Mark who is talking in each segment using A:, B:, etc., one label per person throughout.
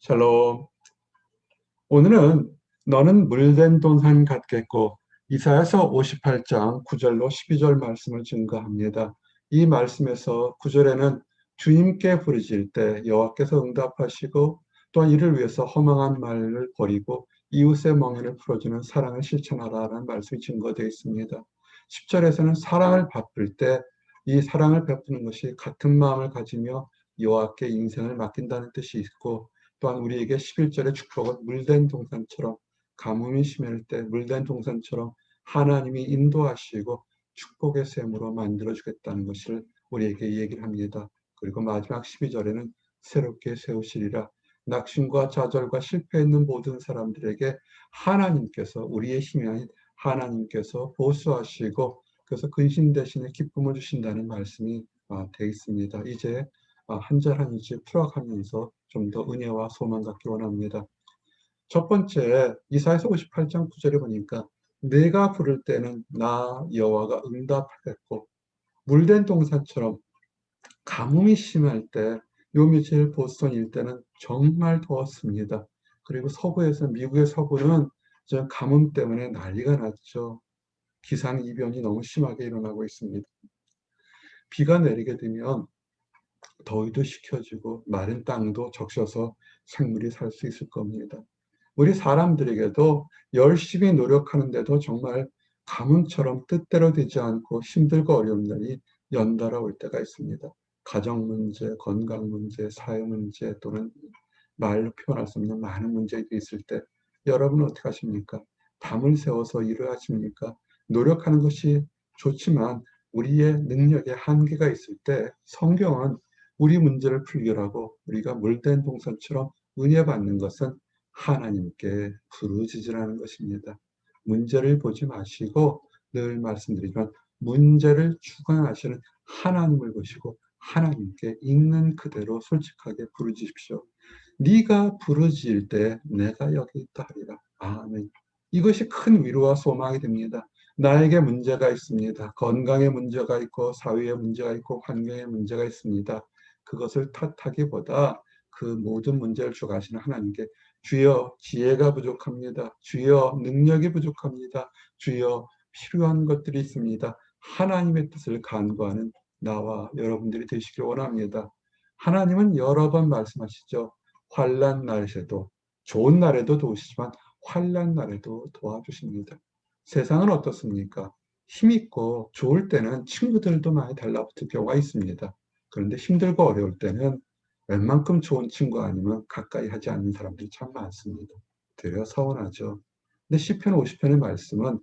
A: 샬롬. 오늘은 너는 물된 동산 같겠고 이사야서 58장 9절로 12절 말씀을 증거합니다. 이 말씀에서 9절에는 주님께 부르짖을 때 여호와께서 응답하시고 또한 이를 위해서 허망한 말을 버리고 이웃의 멍에를 풀어주는 사랑을 실천하라는 말씀이 증거되어 있습니다. 10절에서는 사랑을 베풀 때 이 사랑을 베푸는 것이 같은 마음을 가지며 여호와께 인생을 맡긴다는 뜻이 있고, 또한 우리에게 11절의 축복은 물된 동산처럼, 가뭄이 심할 때 물된 동산처럼 하나님이 인도하시고 축복의 샘으로 만들어주겠다는 것을 우리에게 얘기를 합니다. 그리고 마지막 12절에는 새롭게 세우시리라. 낙심과 좌절과 실패해 있는 모든 사람들에게 하나님께서, 우리의 힘이 아닌 하나님께서 보수하시고 그래서 근심 대신에 기쁨을 주신다는 말씀이 되어 있습니다. 이제 한 절 한 절 풀어가면서 좀 더 은혜와 소망 갖기 원합니다. 첫 번째, 이사야서 58장 9절에 보니까 내가 부를 때는 나 여호와가 응답하겠고, 물된 동산처럼 가뭄이 심할 때, 요 며칠 보스턴 일대는 정말 더웠습니다. 그리고 서부에서, 미국의 서부는 저 가뭄 때문에 난리가 났죠. 기상이변이 너무 심하게 일어나고 있습니다. 비가 내리게 되면 더위도 식혀지고 마른 땅도 적셔서 생물이 살 수 있을 겁니다. 우리 사람들에게도 열심히 노력하는데도 정말 가뭄처럼 뜻대로 되지 않고 힘들고 어려운 날이 연달아 올 때가 있습니다. 가정 문제, 건강 문제, 사회 문제, 또는 말로 표현할 수 없는 많은 문제들이 있을 때 여러분은 어떻게 하십니까? 담을 세워서 일을 하십니까? 노력하는 것이 좋지만 우리의 능력에 한계가 있을 때 성경은 우리 문제를 풀기라고, 우리가 물된 동산처럼 은혜 받는 것은 하나님께 부르짖으라는 것입니다. 문제를 보지 마시고, 늘 말씀드리지만 문제를 주관하시는 하나님을 보시고 하나님께 있는 그대로 솔직하게 부르짖으십시오. 네가 부르짖을 때 내가 여기 있다 하리라. 아멘. 이것이 큰 위로와 소망이 됩니다. 나에게 문제가 있습니다. 건강에 문제가 있고 사회에 문제가 있고 환경에 문제가 있습니다. 그것을 탓하기보다 그 모든 문제를 주관하시는 하나님께, 주여 지혜가 부족합니다. 주여 능력이 부족합니다. 주여 필요한 것들이 있습니다. 하나님의 뜻을 간구하는 나와 여러분들이 되시길 원합니다. 하나님은 여러 번 말씀하시죠. 환난 날에도, 좋은 날에도 도우시지만 환난 날에도 도와주십니다. 세상은 어떻습니까? 힘있고 좋을 때는 친구들도 많이 달라붙을 경우가 있습니다. 그런데 힘들고 어려울 때는 웬만큼 좋은 친구 아니면 가까이 하지 않는 사람들이 참 많습니다. 되려 서운하죠. 근데 시편 50편의 말씀은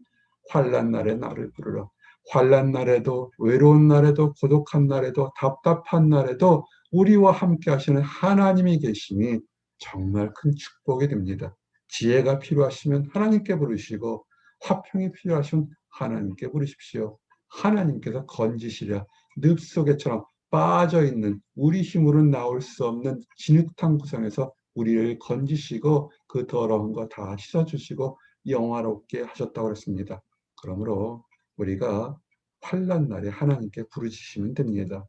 A: 환난 날에 나를 부르라. 환난 날에도, 외로운 날에도, 고독한 날에도, 답답한 날에도 우리와 함께 하시는 하나님이 계심이 정말 큰 축복이 됩니다. 지혜가 필요하시면 하나님께 부르시고, 화평이 필요하시면 하나님께 부르십시오. 하나님께서 건지시랴. 늪속에처럼 빠져있는, 우리 힘으로는 나올 수 없는 진흙탕 구성에서 우리를 건지시고 그 더러운 거 다 씻어주시고 영화롭게 하셨다고 그랬습니다. 그러므로 우리가 환난 날에 하나님께 부르짖으시면 됩니다.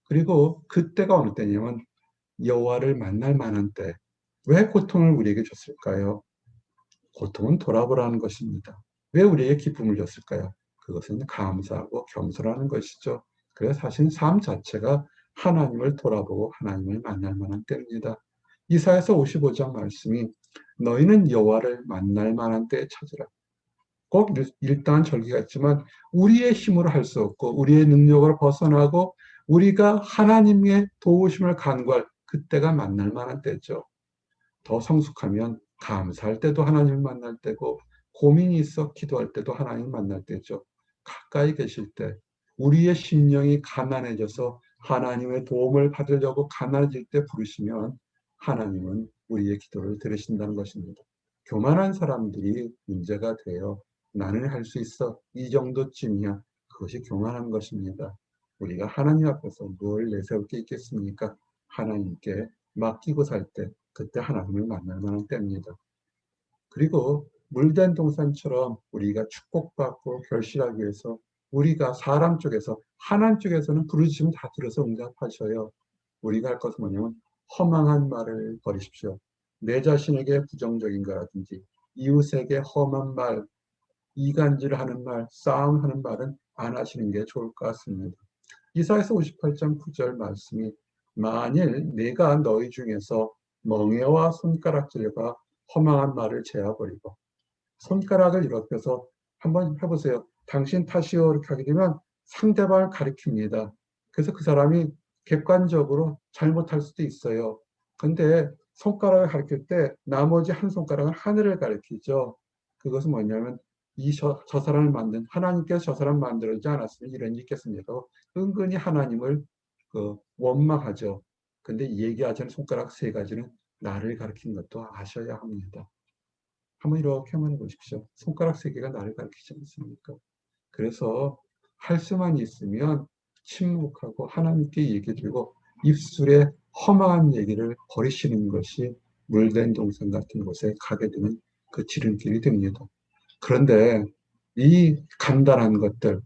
A: 그리고 그때가 어느 때냐면 여호와를 만날 만한 때. 왜 고통을 우리에게 줬을까요? 고통은 돌아보라는 것입니다. 왜 우리에게 기쁨을 줬을까요? 그것은 감사하고 겸손하는 것이죠. 그래서 사실 삶 자체가 하나님을 돌아보고 하나님을 만날 만한 때입니다. 이사야서 55장 말씀이 너희는 여호와를 만날 만한 때에 찾으라. 꼭 일단절기가 있지만 우리의 힘으로 할 수 없고 우리의 능력으로 벗어나고 우리가 하나님의 도우심을 간구할 그때가 만날 만한 때죠. 더 성숙하면 감사할 때도 하나님을 만날 때고, 고민이 있어 기도할 때도 하나님을 만날 때죠. 가까이 계실 때 우리의 심령이 가난해져서 하나님의 도움을 받으려고 가난해질 때 부르시면 하나님은 우리의 기도를 들으신다는 것입니다. 교만한 사람들이 문제가 돼요. 나는 할 수 있어, 이 정도쯤이야. 그것이 교만한 것입니다. 우리가 하나님 앞에서 뭘 내세울 게 있겠습니까? 하나님께 맡기고 살 때, 그때 하나님을 만날 만한 때입니다. 그리고 물된 동산처럼 우리가 축복받고 결실하기 위해서 우리가 사람 쪽에서, 하나님 쪽에서는 부르짖으면 다 들어서 응답하셔요. 우리가 할 것은 뭐냐면 허망한 말을 버리십시오. 내 자신에게 부정적인 거라든지 이웃에게 험한 말, 이간질하는 말, 싸움하는 말은 안 하시는 게 좋을 것 같습니다. 이사야서 58장 9절 말씀이 만일 내가 너희 중에서 멍에와 손가락질과 허망한 말을 제어버리고 손가락을 이렇게 해서 한번 해보세요. 당신 탓이요 이렇게 하게 되면 상대방을 가리킵니다. 그래서 그 사람이 객관적으로 잘못할 수도 있어요. 근데 손가락을 가리킬 때 나머지 한 손가락은 하늘을 가리키죠. 그것은 뭐냐면 저 사람을 만든 하나님께서 저 사람 만들지 않았으면 이런 일이 있겠습니까? 은근히 하나님을 원망하죠. 근데 얘기하지 않은 손가락 세 가지는 나를 가리키는 것도 아셔야 합니다. 한번 이렇게 한번 해보십시오. 손가락 세 개가 나를 가리키지 않습니까? 그래서 할 수만 있으면 침묵하고 하나님께 얘기 드리고 입술에 허망한 얘기를 버리시는 것이 물된 동산 같은 곳에 가게 되는 그 지름길이 됩니다. 그런데 이 간단한 것들,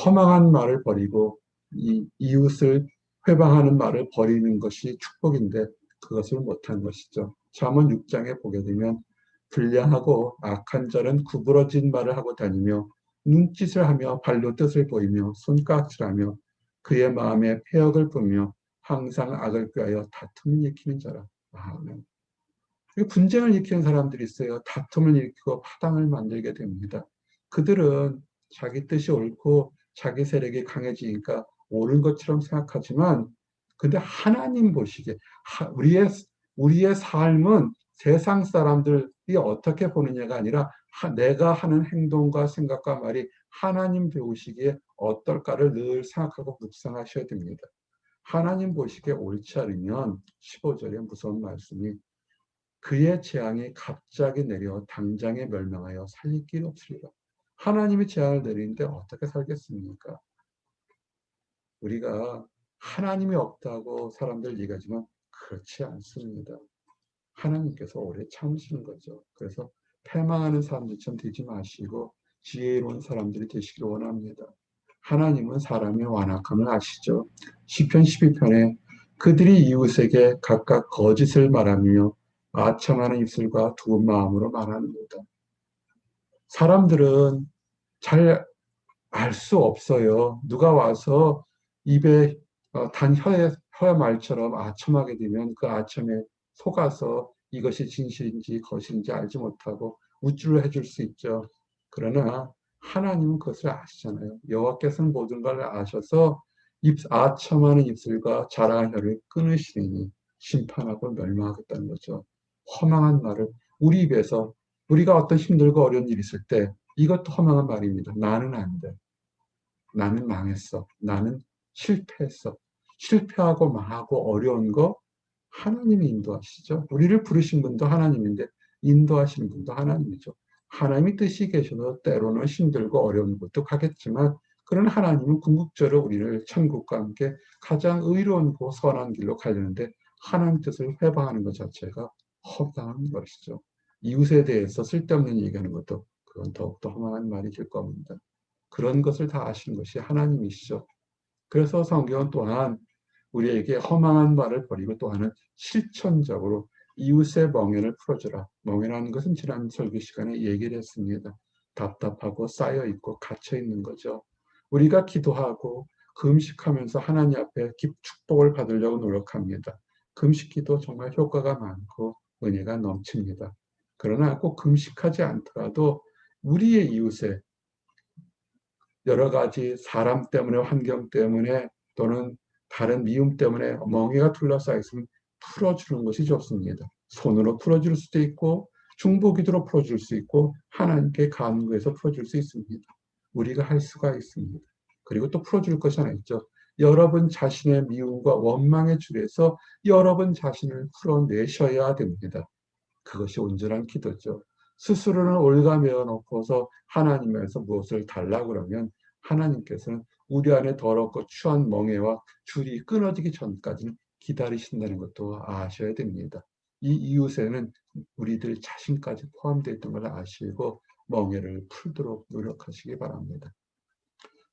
A: 허망한 말을 버리고 이 이웃을 회방하는 말을 버리는 것이 축복인데 그것을 못한 것이죠. 잠언 6장에 보게 되면 불량하고 악한 자는 구부러진 말을 하고 다니며 눈짓을 하며 발로 뜻을 보이며 손가락질하며 그의 마음에 폐역을 뿌며 항상 악을 꾀하여 다툼을 일으키는 자라. 아멘. 분쟁을 일으키는 사람들이 있어요. 다툼을 일으키고 파당을 만들게 됩니다. 그들은 자기 뜻이 옳고 자기 세력이 강해지니까 옳은 것처럼 생각하지만 근데 하나님 보시기에 우리의 삶은 세상 사람들이 어떻게 보느냐가 아니라 내가 하는 행동과 생각과 말이 하나님 배우시기에 어떨까를 늘 생각하고 묵상하셔야 됩니다. 하나님 보시기에 옳지 않으면 15절에 무서운 말씀이 그의 재앙이 갑자기 내려 당장에 멸망하여 살릴 길이 없으리라. 하나님이 재앙을 내리는데 어떻게 살겠습니까? 우리가 하나님이 없다고 사람들 얘기하지만 그렇지 않습니다. 하나님께서 오래 참으시는 거죠. 그래서 패망하는 사람들처럼 되지 마시고 지혜로운 사람들이 되시길 원합니다. 하나님은 사람의 완악함을 아시죠. 시편 12편에 그들이 이웃에게 각각 거짓을 말하며 아첨하는 입술과 두 마음으로 말하는도다. 사람들은 잘 알 수 없어요. 누가 와서 입에 단 혀의 말처럼 아첨하게 되면 그 아첨에 속아서 이것이 진실인지 거짓인지 알지 못하고 우쭐을 해줄 수 있죠. 그러나 하나님은 그것을 아시잖아요. 여호와께서는 모든 걸 아셔서 아첨하는 입술과 자랑한 혀를 끊으시니 심판하고 멸망하겠다는 거죠. 허망한 말을 우리 입에서 우리가 어떤 힘들고 어려운 일이 있을 때 이것도 허망한 말입니다. 나는 안 돼. 나는 망했어. 나는 실패했어. 실패하고 망하고 어려운 거 하나님이 인도하시죠. 우리를 부르신 분도 하나님인데 인도하시는 분도 하나님이죠. 하나님이 뜻이 계셔도 때로는 힘들고 어려운 것도 가겠지만 그런 하나님은 궁극적으로 우리를 천국과 함께 가장 의로운 고 선한 길로 가려는데 하나님 뜻을 회방하는 것 자체가 허망한 것이죠. 이웃에 대해서 쓸데없는 얘기하는 것도 그건 더욱더 허망한 말이 될 겁니다. 그런 것을 다 아시는 것이 하나님이시죠. 그래서 성경은 또한 우리에게 허망한 말을 버리고 또한은 실천적으로 이웃의 멍에를 풀어주라. 멍에라는 것은 지난 설교 시간에 얘기를 했습니다. 답답하고 쌓여있고 갇혀있는 거죠. 우리가 기도하고 금식하면서 하나님 앞에 축복을 받으려고 노력합니다. 금식기도 정말 효과가 많고 은혜가 넘칩니다. 그러나 꼭 금식하지 않더라도 우리의 이웃에 여러 가지 사람 때문에 환경 때문에 또는 다른 미움 때문에 멍해가 둘러싸여 있으면 풀어주는 것이 좋습니다. 손으로 풀어줄 수도 있고 중보기도로 풀어줄 수 있고 하나님께 간구해서 풀어줄 수 있습니다. 우리가 할 수가 있습니다. 그리고 또 풀어줄 것이 하나 있죠. 여러분 자신의 미움과 원망의 줄에서 여러분 자신을 풀어내셔야 됩니다. 그것이 온전한 기도죠. 스스로는 올가매어 놓고서 하나님에서 무엇을 달라고 그러면 하나님께서는 우리 안에 더럽고 추한 멍에와 줄이 끊어지기 전까지는 기다리신다는 것도 아셔야 됩니다. 이 이웃에는 우리들 자신까지 포함되어 있던 걸 아시고 멍에를 풀도록 노력하시기 바랍니다.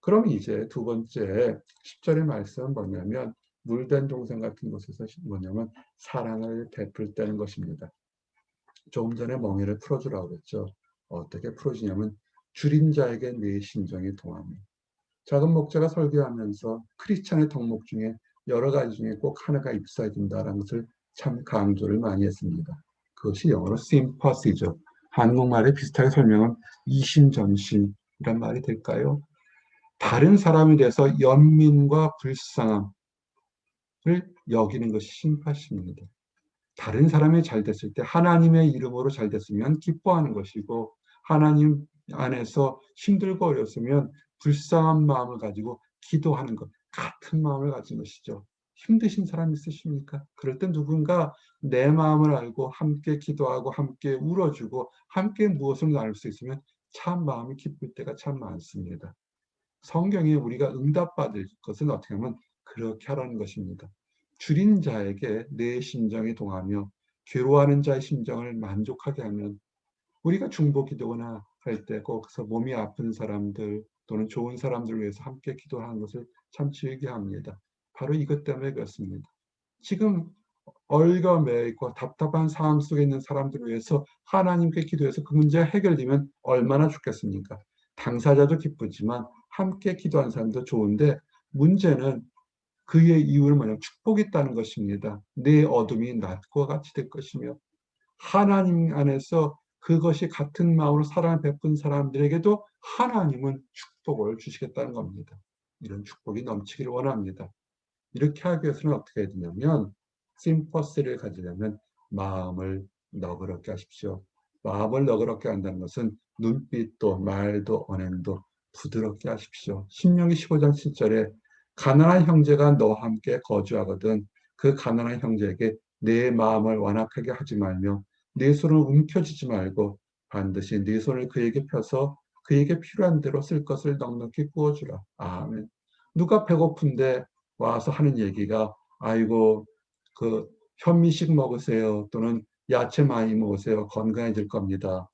A: 그럼 이제 두 번째 10절의 말씀은 뭐냐면 물된 동산 같은 곳에서 뭐냐면 사랑을 베풀 때는 것입니다. 조금 전에 멍에를 풀어주라고 그랬죠. 어떻게 풀어주냐면 줄인 자에게 네 심정이 동하며. 작은 목자가 설교하면서 크리스찬의 덕목 중에 여러 가지 중에 꼭 하나가 있어야 된다라는 것을 참 강조를 많이 했습니다. 그것이 영어로 sympathy죠. 한국말에 비슷하게 설명은 이심전심이란 말이 될까요? 다른 사람에 대해서 연민과 불쌍함을 여기는 것이 심파시입니다. 다른 사람이 잘 됐을 때 하나님의 이름으로 잘 됐으면 기뻐하는 것이고 하나님 안에서 힘들고 어렸으면 불쌍한 마음을 가지고 기도하는 것 같은 마음을 가진 것이죠. 힘드신 사람 있으십니까? 그럴 때 누군가 내 마음을 알고 함께 기도하고 함께 울어주고 함께 무엇을 나눌 수 있으면 참 마음이 기쁠 때가 참 많습니다. 성경에 우리가 응답받을 것은 어떻게 하면 그렇게 하라는 것입니다. 줄인 자에게 내 심정이 동하며 괴로워하는 자의 심정을 만족하게 하면 우리가 중보 기도나 할 때 거기서 몸이 아픈 사람들 또는 좋은 사람들을 위해서 함께 기도하는 것을 참 즐겨합니다. 바로 이것 때문에 그렇습니다. 지금 얼거매고 답답한 상황 속에 있는 사람들을 위해서 하나님께 기도해서 그 문제가 해결되면 얼마나 좋겠습니까? 당사자도 기쁘지만 함께 기도한 사람도 좋은데 문제는 그의 이유는 뭐냐면 축복이 있다는 것입니다. 내 어둠이 낮과 같이 될 것이며 하나님 안에서 그것이 같은 마음으로 사랑을 베푼 사람들에게도 하나님은 축복을 주시겠다는 겁니다. 이런 축복이 넘치기를 원합니다. 이렇게 하기 위해서는 어떻게 해야 되냐면 심퍼시를 가지려면 마음을 너그럽게 하십시오. 마음을 너그럽게 한다는 것은 눈빛도 말도 언행도 부드럽게 하십시오. 신명기 15장 7절에 가난한 형제가 너와 함께 거주하거든 그 가난한 형제에게 내 마음을 완악하게 하지 말며 내 손을 움켜쥐지 말고 반드시 네 손을 그에게 펴서 그에게 필요한 대로 쓸 것을 넉넉히 구워주라. 아멘. 누가 배고픈데 와서 하는 얘기가 아이고 그 현미식 먹으세요 또는 야채 많이 먹으세요 건강해질 겁니다.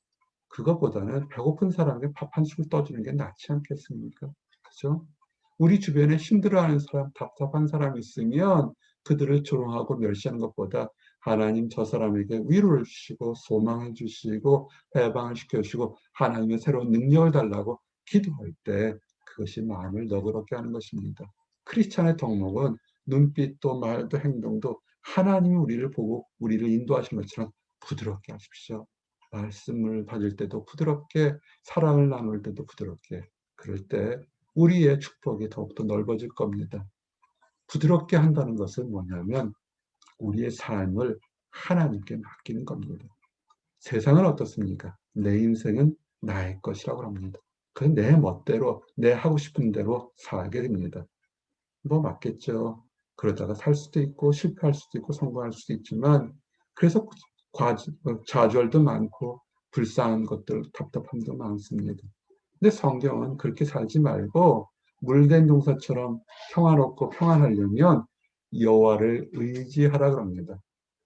A: 그것보다는 배고픈 사람에게 밥 한 술 떠주는 게 낫지 않겠습니까? 그죠? 우리 주변에 힘들어하는 사람, 답답한 사람이 있으면 그들을 조롱하고 멸시하는 것보다 하나님 저 사람에게 위로를 주시고 소망을 주시고 해방을 시켜주시고 하나님의 새로운 능력을 달라고 기도할 때 그것이 마음을 너그럽게 하는 것입니다. 크리스찬의 덕목은 눈빛도 말도 행동도 하나님이 우리를 보고 우리를 인도하시는 것처럼 부드럽게 하십시오. 말씀을 받을 때도 부드럽게 사랑을 나눌 때도 부드럽게 그럴 때 우리의 축복이 더욱더 넓어질 겁니다. 부드럽게 한다는 것은 뭐냐면 우리의 삶을 하나님께 맡기는 겁니다. 세상은 어떻습니까? 내 인생은 나의 것이라고 합니다. 그 내 멋대로 내 하고 싶은 대로 살게 됩니다. 뭐 맞겠죠. 그러다가 살 수도 있고 실패할 수도 있고 성공할 수도 있지만 그래서 좌절도 많고 불쌍한 것들 답답함도 많습니다. 근데 성경은 그렇게 살지 말고 물된 동산처럼 평안없고 평안하려면 여호와를 의지하라 그럽니다.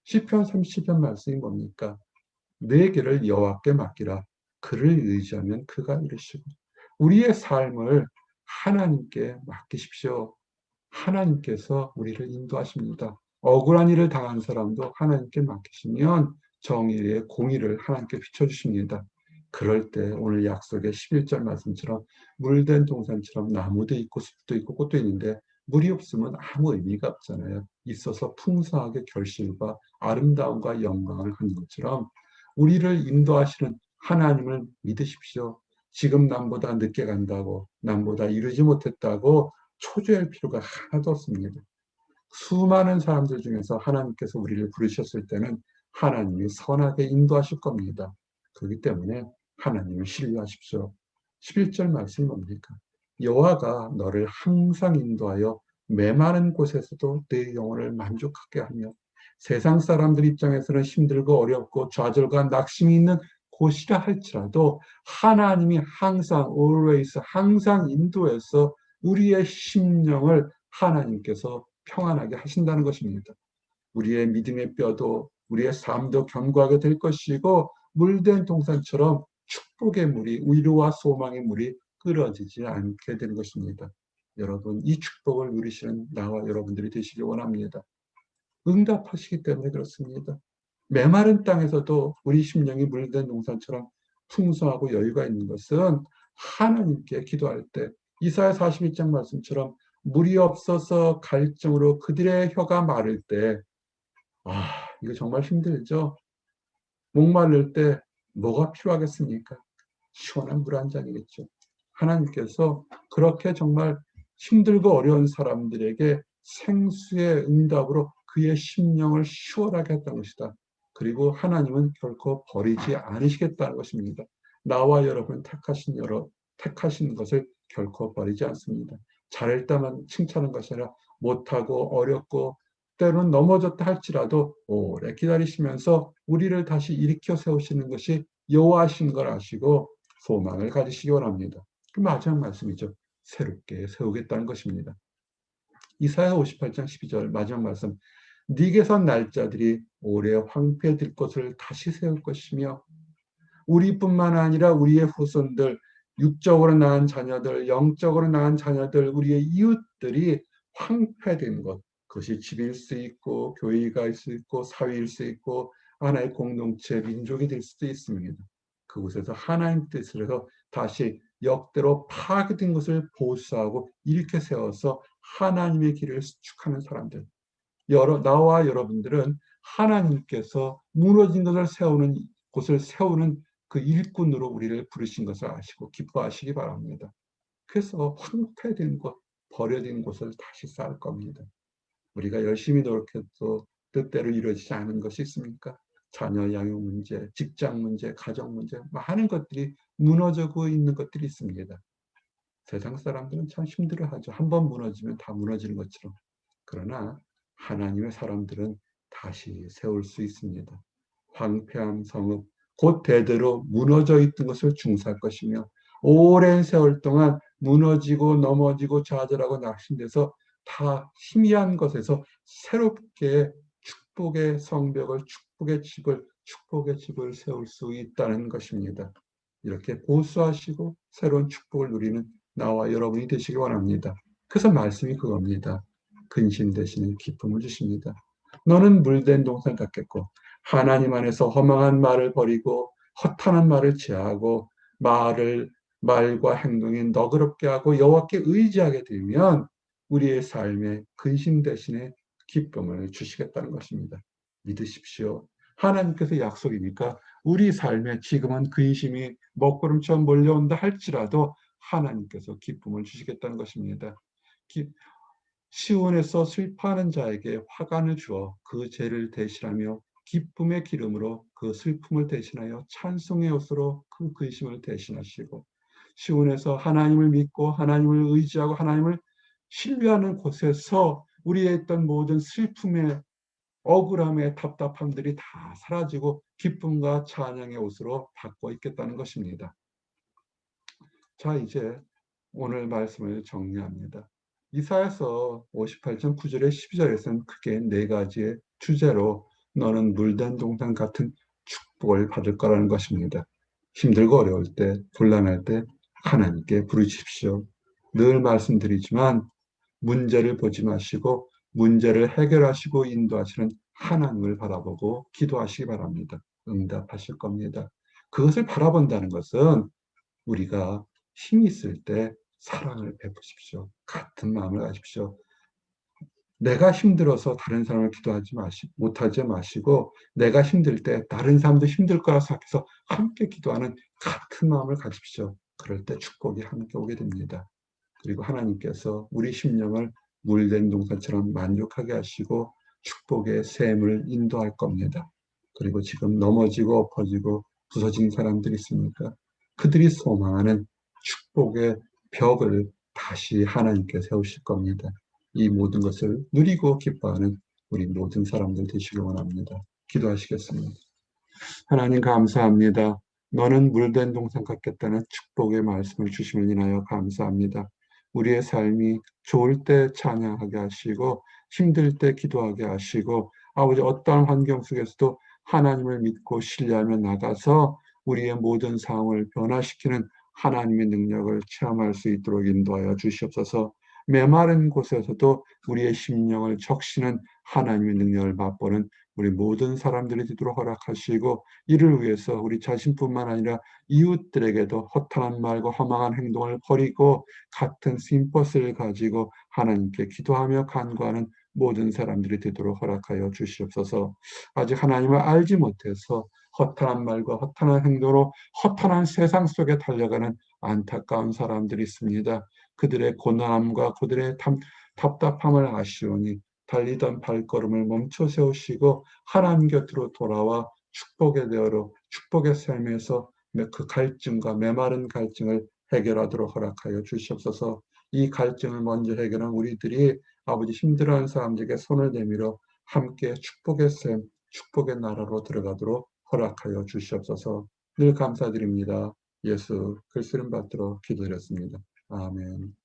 A: 시편 30편 말씀이 뭡니까? 내 길을 여호와께 맡기라. 그를 의지하면 그가 이루시고 우리의 삶을 하나님께 맡기십시오. 하나님께서 우리를 인도하십니다. 억울한 일을 당한 사람도 하나님께 맡기시면 정의의 공의를 하나님께 비춰주십니다. 그럴 때 오늘 약속의 11절 말씀처럼 물된 동산처럼 나무도 있고 숲도 있고 꽃도 있는데 물이 없으면 아무 의미가 없잖아요. 있어서 풍성하게 결실과 아름다움과 영광을 하는 것처럼 우리를 인도하시는 하나님을 믿으십시오. 지금 남보다 늦게 간다고 남보다 이루지 못했다고 초조할 필요가 하나도 없습니다. 수많은 사람들 중에서 하나님께서 우리를 부르셨을 때는 하나님이 선하게 인도하실 겁니다. 그렇기 때문에 하나님을 신뢰하십시오. 11절 말씀이 뭡니까? 여호와가 너를 항상 인도하여 메마른 곳에서도 내 영혼을 만족하게 하며 세상 사람들 입장에서는 힘들고 어렵고 좌절과 낙심이 있는 곳이라 할지라도 하나님이 항상 always 항상 인도해서 우리의 심령을 하나님께서 평안하게 하신다는 것입니다. 우리의 믿음의 뼈도 우리의 삶도 견고하게 될 것이고 물된 동산처럼 축복의 물이 위로와 소망의 물이 끊어지지 않게 되는 것입니다. 여러분, 이 축복을 누리시는 나와 여러분들이 되시길 원합니다. 응답하시기 때문에 그렇습니다. 메마른 땅에서도 우리 심령이 물된 농산처럼 풍성하고 여유가 있는 것은 하나님께 기도할 때 이사야 41장 말씀처럼 물이 없어서 갈증으로 그들의 혀가 마를 때, 이거 정말 힘들죠. 목마를 때 뭐가 필요하겠습니까? 시원한 물 한 잔이겠죠. 하나님께서 그렇게 정말 힘들고 어려운 사람들에게 생수의 응답으로 그의 심령을 시원하게 했던 것이다. 그리고 하나님은 결코 버리지 않으시겠다는 것입니다. 나와 여러분 택하신 것을 결코 버리지 않습니다. 잘할 때만 칭찬하는 것이 아니라 못하고 어렵고 때로는 넘어졌다 할지라도 오래 기다리시면서 우리를 다시 일으켜 세우시는 것이 여호와신 걸 아시고 소망을 가지시기 원합니다. 그 마지막 말씀이죠. 새롭게 세우겠다는 것입니다. 이사야 58장 12절 마지막 말씀. 네게 선 날짜들이 오래 황폐될 것을 다시 세울 것이며 우리뿐만 아니라 우리의 후손들, 육적으로 낳은 자녀들, 영적으로 낳은 자녀들, 우리의 이웃들이 황폐된 것, 그것이 집일 수 있고 교회가 수 있고 사회일 수 있고 하나의 공동체, 민족이 될 수도 있습니다. 그곳에서 하나님 뜻으로 다시 역대로 파괴된 것을 보수하고 일으켜 세워서 하나님의 길을 수축하는 사람들, 나와 여러분들은 하나님께서 무너진 것을 세우는 곳을 세우는 그 일꾼으로 우리를 부르신 것을 아시고 기뻐하시기 바랍니다. 그래서 황폐된 곳, 버려진 곳을 다시 쌓을 겁니다. 우리가 열심히 노력해도 뜻대로 이루어지지 않은 것이 있습니까? 자녀 양육 문제, 직장 문제, 가정 문제, 많은 것들이 무너지고 있는 것들이 있습니다. 세상 사람들은 참 힘들어하죠. 한번 무너지면 다 무너지는 것처럼. 그러나 하나님의 사람들은 다시 세울 수 있습니다. 황폐한 성읍, 곧 대대로 무너져 있던 것을 중사할 것이며 오랜 세월 동안 무너지고 넘어지고 좌절하고 낙심돼서 다 희미한 것에서 새롭게 축복의 성벽을, 축복의 집을 세울 수 있다는 것입니다. 이렇게 보수하시고 새로운 축복을 누리는 나와 여러분이 되시기 원합니다. 그래서 말씀이 그겁니다. 근심 대신에 기쁨을 주십니다. 너는 물된 동산 같겠고 하나님 안에서 허망한 말을 버리고 허탄한 말을 제하고 말과 행동이 너그럽게 하고 여호와께 의지하게 되면 우리의 삶에 근심 대신에 기쁨을 주시겠다는 것입니다. 믿으십시오. 하나님께서 약속이니까 우리 삶에 지금은 근심이 먹구름처럼 몰려온다 할지라도 하나님께서 기쁨을 주시겠다는 것입니다. 시온에서 슬퍼하는 자에게 화관을 주어 그 죄를 대신하며 기쁨의 기름으로 그 슬픔을 대신하여 찬송의 옷으로 그 근심을 대신하시고 시온에서 하나님을 믿고 하나님을 의지하고 하나님을 신뢰하는 곳에서 우리의 있던 모든 슬픔의 억울함의 답답함들이 다 사라지고 기쁨과 찬양의 옷으로 바꿔 입겠다는 것입니다. 자, 이제 오늘 말씀을 정리합니다. 이사야서 58장 9절에 12절에서는 크게 네 가지의 주제로 너는 물된 동산 같은 축복을 받을 거라는 것입니다. 힘들고 어려울 때, 곤란할 때 하나님께 부르십시오. 늘 말씀드리지만 문제를 보지 마시고 문제를 해결하시고 인도하시는 하나님을 바라보고 기도하시기 바랍니다. 응답하실 겁니다. 그것을 바라본다는 것은 우리가 힘이 있을 때 사랑을 베푸십시오. 같은 마음을 가십시오. 내가 힘들어서 다른 사람을 못하지 마시고 내가 힘들 때 다른 사람도 힘들 거라 생각해서 함께 기도하는 같은 마음을 가집시오. 그럴 때 축복이 함께 오게 됩니다. 그리고 하나님께서 우리 심령을 물된 동산처럼 만족하게 하시고 축복의 샘을 인도할 겁니다. 그리고 지금 넘어지고 엎어지고 부서진 사람들이 있습니까? 그들이 소망하는 축복의 벽을 다시 하나님께 세우실 겁니다. 이 모든 것을 누리고 기뻐하는 우리 모든 사람들 되시기 원합니다. 기도하시겠습니다. 하나님 감사합니다. 너는 물된 동산 같겠다는 축복의 말씀을 주심을 인하여 감사합니다. 우리의 삶이 좋을 때 찬양하게 하시고 힘들 때 기도하게 하시고 아버지 어떠한 환경 속에서도 하나님을 믿고 신뢰하며 나가서 우리의 모든 상황을 변화시키는 하나님의 능력을 체험할 수 있도록 인도하여 주시옵소서. 메마른 곳에서도 우리의 심령을 적시는 하나님의 능력을 맛보는 우리 모든 사람들이 되도록 허락하시고, 이를 위해서 우리 자신뿐만 아니라 이웃들에게도 허탄한 말과 허망한 행동을 버리고 같은 심퍼스를 가지고 하나님께 기도하며 간구하는 모든 사람들이 되도록 허락하여 주시옵소서. 아직 하나님을 알지 못해서 허탄한 말과 허탄한 행동으로 허탄한 세상 속에 달려가는 안타까운 사람들이 있습니다. 그들의 고난함과 그들의 답답함을 아시오니 달리던 발걸음을 멈춰 세우시고 하나님 곁으로 돌아와 축복의 대어로 축복의 삶에서 그 갈증과 메마른 갈증을 해결하도록 허락하여 주시옵소서. 이 갈증을 먼저 해결한 우리들이 아버지 힘들어하는 사람들에게 손을 내밀어 함께 축복의 샘, 축복의 나라로 들어가도록 허락하여 주시옵소서. 늘 감사드립니다. 예수 그리스도 이름 받들어 기도드렸습니다. 아멘.